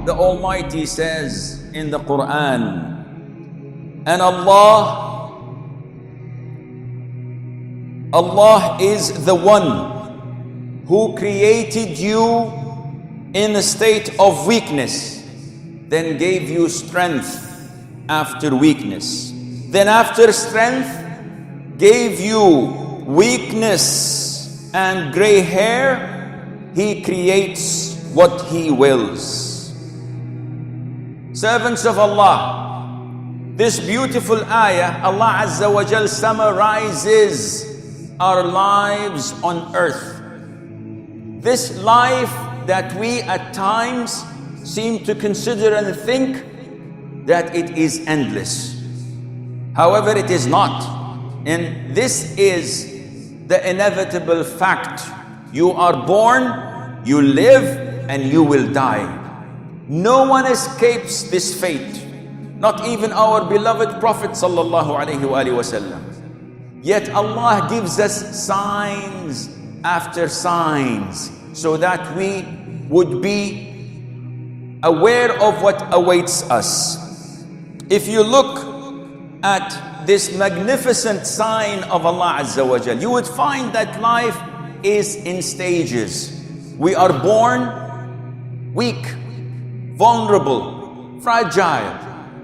the Almighty says in the Quran, and Allah is the one who created you in a state of weakness, then gave you strength after weakness, then after strength gave you weakness and gray hair. He creates what He wills. Servants of Allah, this beautiful ayah, Allah Azza wa Jal summarizes our lives on earth. This life that we at times seem to consider and think that it is endless. However, it is not. And this is the inevitable fact. You are born, you live, and you will die. No one escapes this fate. Not even our beloved Prophet sallallahu alaihi wasallam. Yet Allah gives us signs after signs so that we would be aware of what awaits us. If you look at this magnificent sign of Allah Azza wa Jal, you would find that life is in stages. We are born weak, vulnerable, fragile,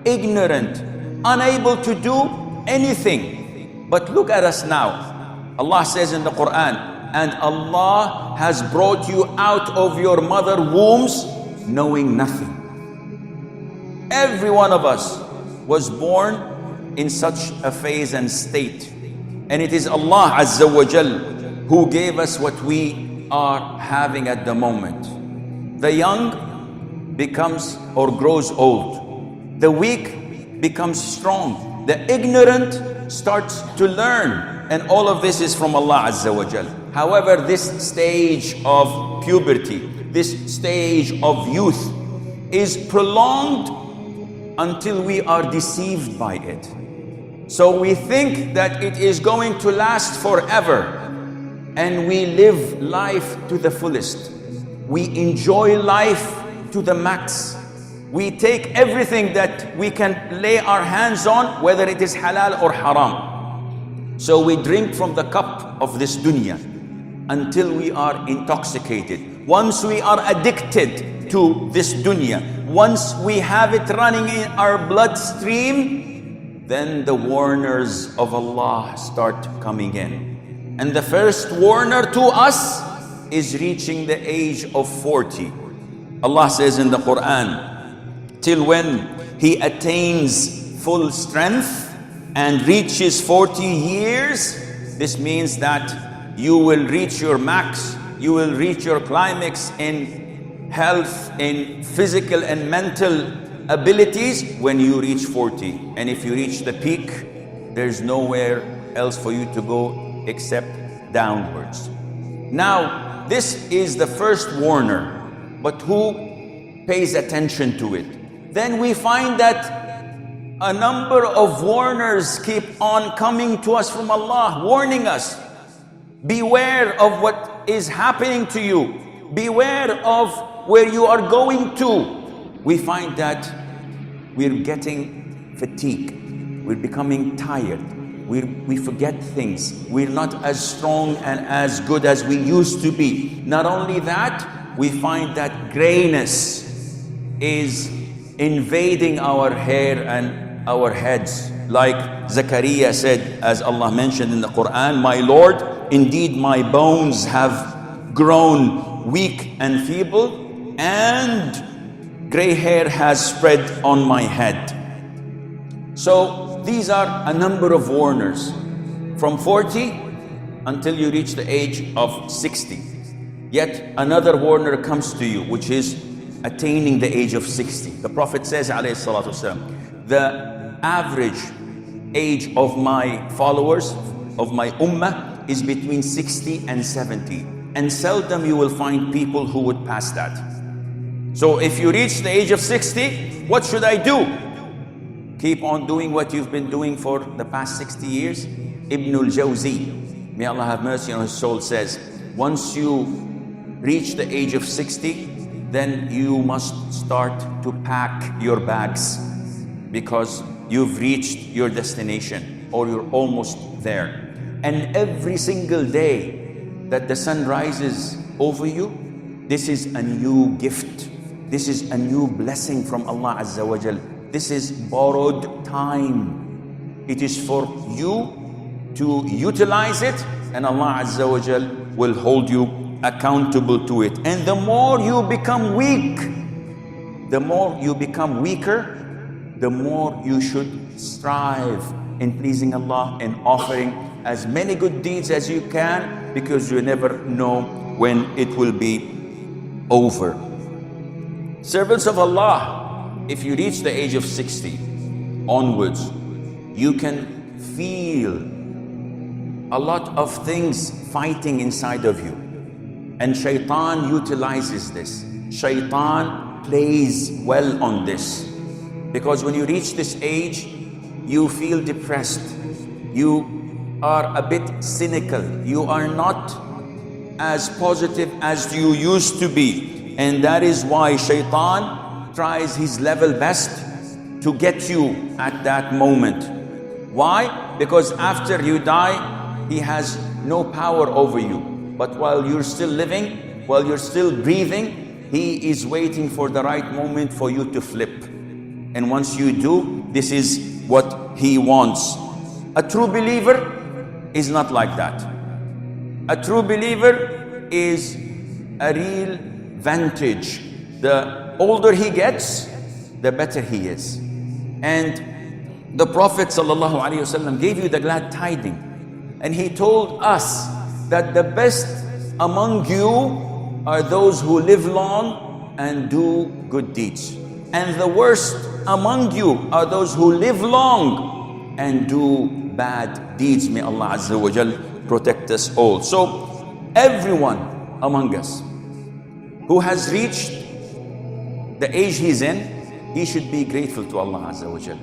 ignorant, unable to do anything. But look at us now. Allah says in the Quran, and Allah has brought you out of your mother wombs knowing nothing. Every one of us was born in such a phase and state. And it is Allah Azza wa Jal who gave us what we are having at the moment. The young becomes or grows old. The weak becomes strong. The ignorant starts to learn. And all of this is from Allah Azza wa Jal. However, this stage of puberty, this stage of youth is prolonged until we are deceived by it. So we think that it is going to last forever, and we live life to the fullest. We enjoy life to the max. We take everything that we can lay our hands on, whether it is halal or haram. So we drink from the cup of this dunya until we are intoxicated. Once we are addicted to this dunya, once we have it running in our bloodstream, then the warners of Allah start coming in. And the first warner to us is reaching the age of 40. Allah says in the Quran, till when he attains full strength and reaches 40 years, this means that you will reach your max, you will reach your climax in health, in physical and mental abilities when you reach 40. And if you reach the peak, there's nowhere else for you to go except downwards. Now, this is the first warner, but who pays attention to it? Then we find that a number of warners keep on coming to us from Allah, warning us. Beware of what is happening to you. Beware of where you are going to. We find that we're getting fatigued. We're becoming tired. We forget things. We're not as strong and as good as we used to be. Not only that, we find that grayness is invading our hair and our heads. Like Zakaria said, as Allah mentioned in the Quran, my Lord, indeed my bones have grown weak and feeble, and gray hair has spread on my head. So these are a number of warners from 40 until you reach the age of 60. Yet another warner comes to you, which is attaining the age of 60. The Prophet says, alayhi salatu wasalam, the average age of my followers, of my ummah, is between 60 and 70. And seldom you will find people who would pass that. So if you reach the age of 60, what should I do? Keep on doing what you've been doing for the past 60 years. Ibn al-Jawzi, may Allah have mercy on his soul, says, once you reach the age of 60, then you must start to pack your bags, because you've reached your destination or you're almost there. And every single day that the sun rises over you, this is a new gift. This is a new blessing from Allah Azza wa Jal. This is borrowed time. It is for you to utilize it, and Allah Azza wa Jal will hold you accountable to it. And the more you become weak, the more you become weaker, the more you should strive in pleasing Allah and offering as many good deeds as you can, because you never know when it will be over. Servants of Allah, if you reach the age of 60 onwards, you can feel a lot of things fighting inside of you. And shaitan utilizes this. Shaitan plays well on this. Because when you reach this age, you feel depressed. You are a bit cynical. You are not as positive as you used to be. And that is why shaitan tries his level best to get you at that moment. Why? Because after you die, he has no power over you. But while you're still living, while you're still breathing, he is waiting for the right moment for you to flip. And once you do, this is what he wants. A true believer is not like that. A true believer is a real vantage. The older he gets, the better he is. And the Prophet ﷺ gave you the glad tiding. And he told us that the best among you are those who live long and do good deeds. And the worst among you are those who live long and do bad deeds. May Allah Azza wa Jal protect us all. So everyone among us who has reached the age he's in, he should be grateful to Allah Azza wa Jal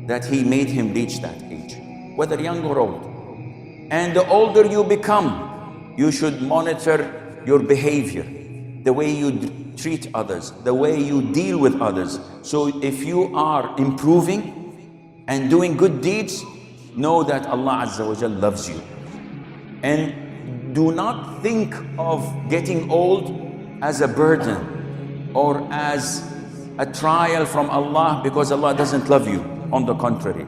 that he made him reach that age, whether young or old. And the older you become, you should monitor your behavior, the way you treat others, the way you deal with others. So if you are improving and doing good deeds, know that Allah Azza wa Jal loves you. And do not think of getting old as a burden or as a trial from Allah, because Allah doesn't love you. On the contrary,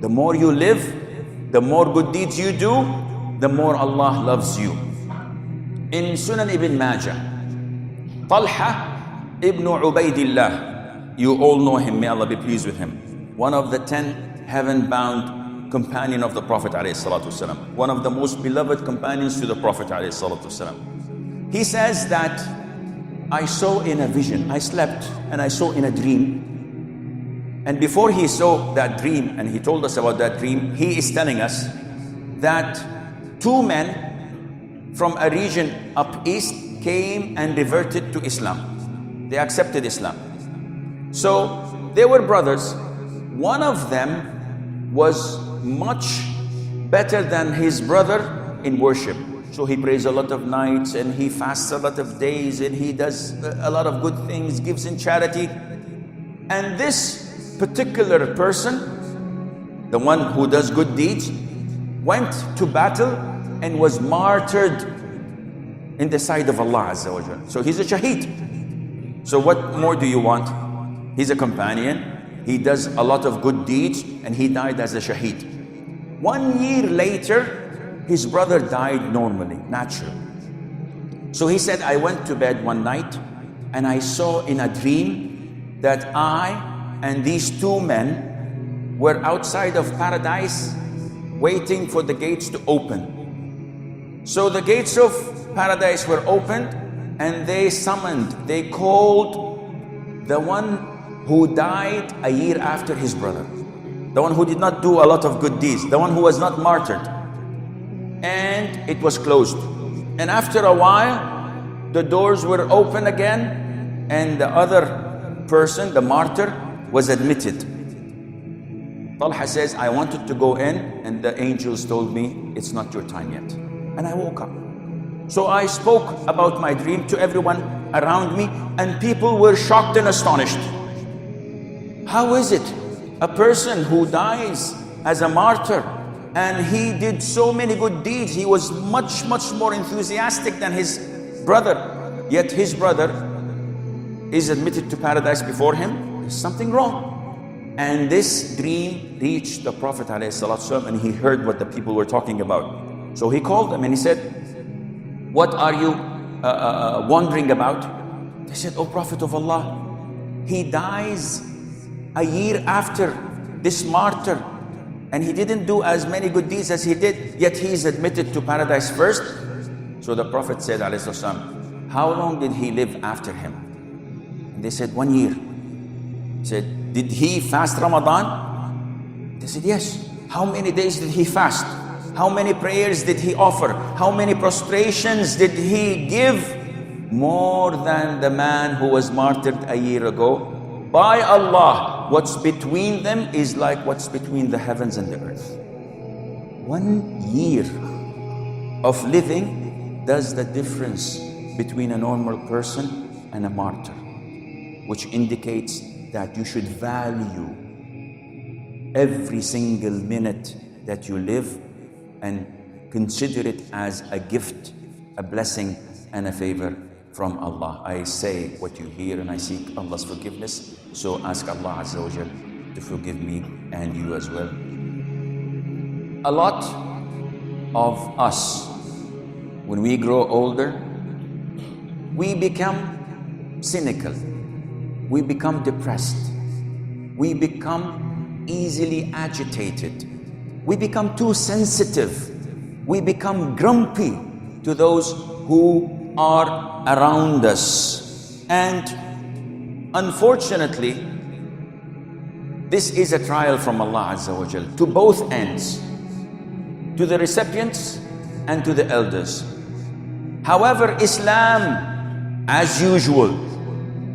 the more you live, the more good deeds you do, the more Allah loves you. In Sunan Ibn Majah, Talha ibn Ubaidillah, you all know him, may Allah be pleased with him, one of the 10 heaven-bound companion of the Prophet ﷺ, one of the most beloved companions to the Prophet ﷺ. He says that I saw in a vision, I slept and I saw in a dream. And before he saw that dream and he told us about that dream, he is telling us that 2 men from a region up east came and reverted to Islam. They accepted Islam. So they were brothers. One of them was much better than his brother in worship. So he prays a lot of nights and he fasts a lot of days and he does a lot of good things, gives in charity. And this particular person, the one who does good deeds, went to battle and was martyred in the sight of Allah Azza wa Jal. So he's a shaheed. So what more do you want? He's a companion, he does a lot of good deeds, and he died as a shaheed. 1 year later, his brother died normally, naturally. So he said, I went to bed one night and I saw in a dream that I and these 2 men were outside of paradise waiting for the gates to open. So the gates of paradise were opened and they summoned, they called the one who died a year after his brother, the one who did not do a lot of good deeds, the one who was not martyred. And it was closed. And after a while, the doors were open again and the other person, the martyr, was admitted. Talha says, I wanted to go in and the angels told me, it's not your time yet. And I woke up. So I spoke about my dream to everyone around me, and people were shocked and astonished. How is it a person who dies as a martyr, and he did so many good deeds, he was much more enthusiastic than his brother, yet his brother is admitted to paradise before him? There's something wrong. And this dream reached the Prophet ﷺ, and he heard what the people were talking about. So he called them and he said, what are you wondering about? They said, "O Prophet of Allah, he dies a year after this martyr, and he didn't do as many good deeds as he did, yet he is admitted to paradise first." So the Prophet said, ﷺ, "How long did he live after him?" And they said, 1 year. He said, "Did he fast Ramadan?" They said, "Yes." "How many days did he fast? How many prayers did he offer? How many prostrations did he give?" "More than the man who was martyred a year ago. By Allah, what's between them is like what's between the heavens and the earth." 1 year of living does the difference between a normal person and a martyr, which indicates that you should value every single minute that you live and consider it as a gift, a blessing, and a favor from Allah. I say what you hear and I seek Allah's forgiveness. So ask Allah Azza wa Jal to forgive me and you as well. A lot of us, when we grow older, we become cynical. We become depressed. We become easily agitated. We become too sensitive. We become grumpy to those who are around us. And unfortunately, this is a trial from Allah Azza wa Jal to both ends, to the recipients and to the elders. However, Islam, as usual,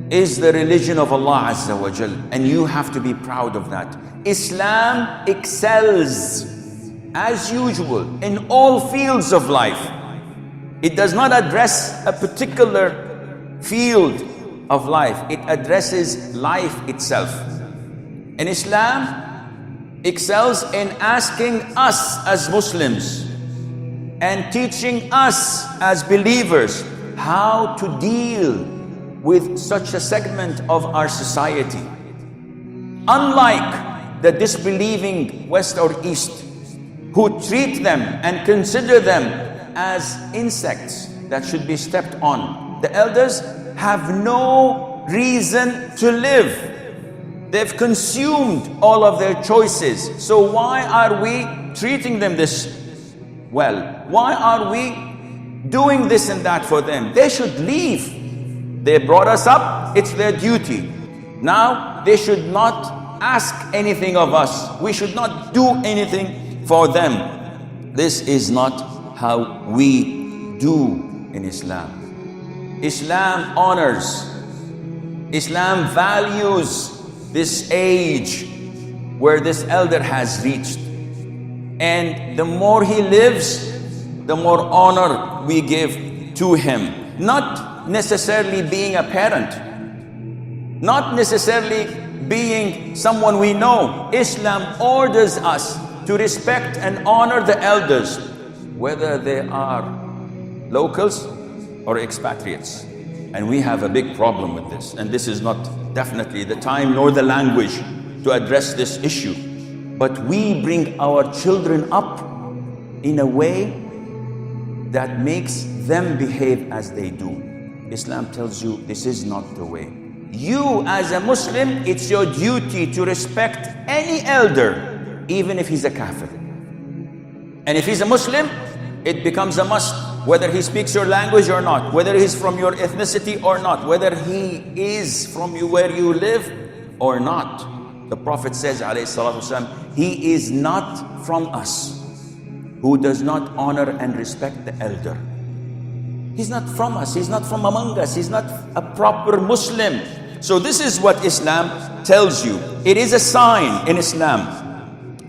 is the religion of Allah Azza wa Jal, and you have to be proud of that. Islam excels, as usual, in all fields of life. It does not address a particular field of life. It addresses life itself. And Islam excels in asking us as Muslims and teaching us as believers how to deal with such a segment of our society. Unlike the disbelieving West or East, who treat them and consider them as insects that should be stepped on, the elders have no reason to live. They've consumed all of their choices. So why are we treating them this well? Why are we doing this and that for them? They should leave. They brought us up, it's their duty. Now they should not ask anything of us. We should not do anything for them. This is not how we do in Islam. Islam honors, Islam values this age where this elder has reached. And the more he lives, the more honor we give to him. Not necessarily being a parent, not necessarily being someone we know. Islam orders us to respect and honor the elders, whether they are locals or expatriates. And we have a big problem with this. And this is not definitely the time nor the language to address this issue. But we bring our children up in a way that makes them behave as they do. Islam tells you this is not the way. You as a Muslim, it's your duty to respect any elder, even if he's a kafir. And if he's a Muslim, it becomes a must, whether he speaks your language or not, whether he's from your ethnicity or not, whether he is from where you live or not. The Prophet says, alayhi salatu wasalam, he is not from us who does not honor and respect the elder. He's not from us, he's not from among us, he's not a proper Muslim. So this is what Islam tells you. It is a sign in Islam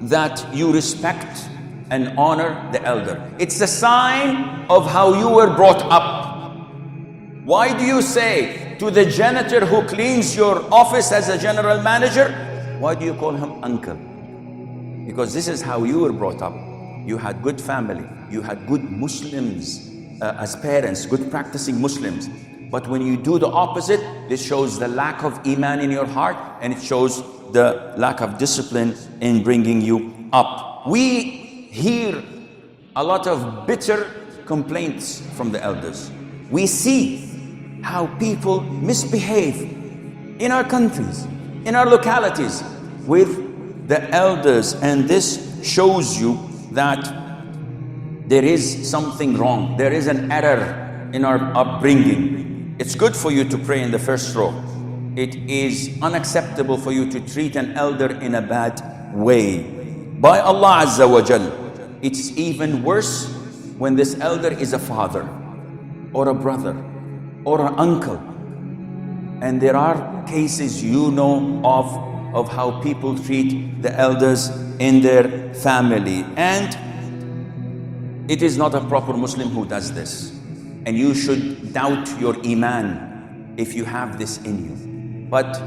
that you respect and honor the elder. It's a sign of how you were brought up. Why do you say to the janitor who cleans your office as a general manager, why do you call him uncle? Because this is how you were brought up. You had good family, you had good Muslims as parents, good practicing Muslims. But when you do the opposite, this shows the lack of iman in your heart, and it shows the lack of discipline in bringing you up. We hear a lot of bitter complaints from the elders. We see how people misbehave in our countries, in our localities with the elders, and this shows you that there is something wrong. There is an error in our upbringing. It's good for you to pray in the first row. It is unacceptable for you to treat an elder in a bad way. By Allah Azza wa Jal, it's even worse when this elder is a father or a brother or an uncle. And there are cases you know of how people treat the elders in their family. And it is not a proper Muslim who does this. And you should doubt your iman if you have this in you. But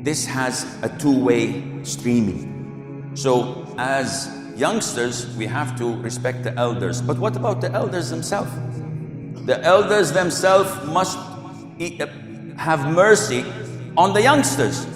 this has a two-way streaming. So as youngsters, we have to respect the elders. But what about the elders themselves? The elders themselves must have mercy on the youngsters.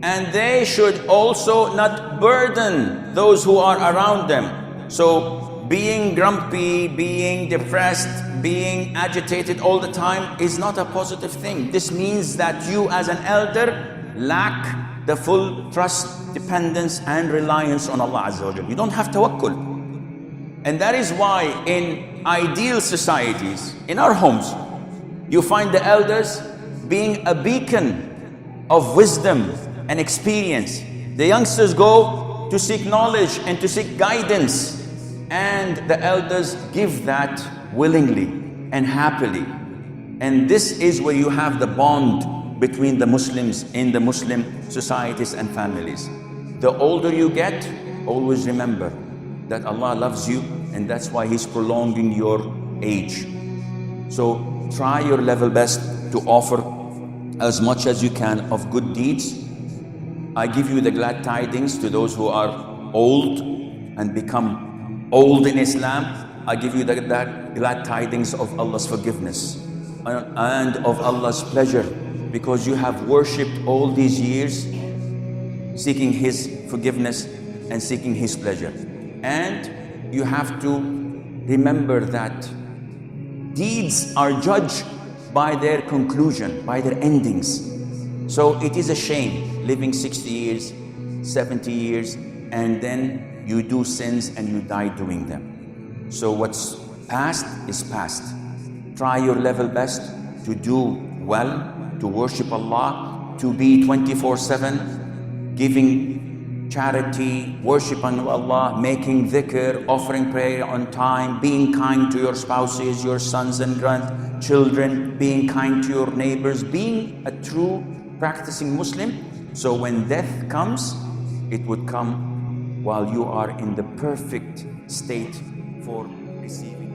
And they should also not burden those who are around them. So being grumpy, being depressed, being agitated all the time is not a positive thing. This means that you as an elder lack the full trust, dependence and reliance on Allah Azza wa Jalla. You don't have tawakkul. And that is why in ideal societies, in our homes, you find the elders being a beacon of wisdom and experience. The youngsters go to seek knowledge and to seek guidance, and the elders give that willingly and happily. And this is where you have the bond between the Muslims in the Muslim societies and families. The older you get, always remember that Allah loves you, and that's why He's prolonging your age. So try your level best to offer as much as you can of good deeds. I give you the glad tidings to those who are old and become old in Islam. I give you the glad tidings of Allah's forgiveness and of Allah's pleasure, because you have worshipped all these years seeking His forgiveness and seeking His pleasure. And you have to remember that deeds are judged by their conclusion, by their endings. So it is a shame living 60 years, 70 years, and then you do sins and you die doing them. So what's past is past. Try your level best to do well, to worship Allah, to be 24/7, giving charity, worshiping Allah, making dhikr, offering prayer on time, being kind to your spouses, your sons and grandchildren, being kind to your neighbors, being a true practicing Muslim. So when death comes, it would come while you are in the perfect state for receiving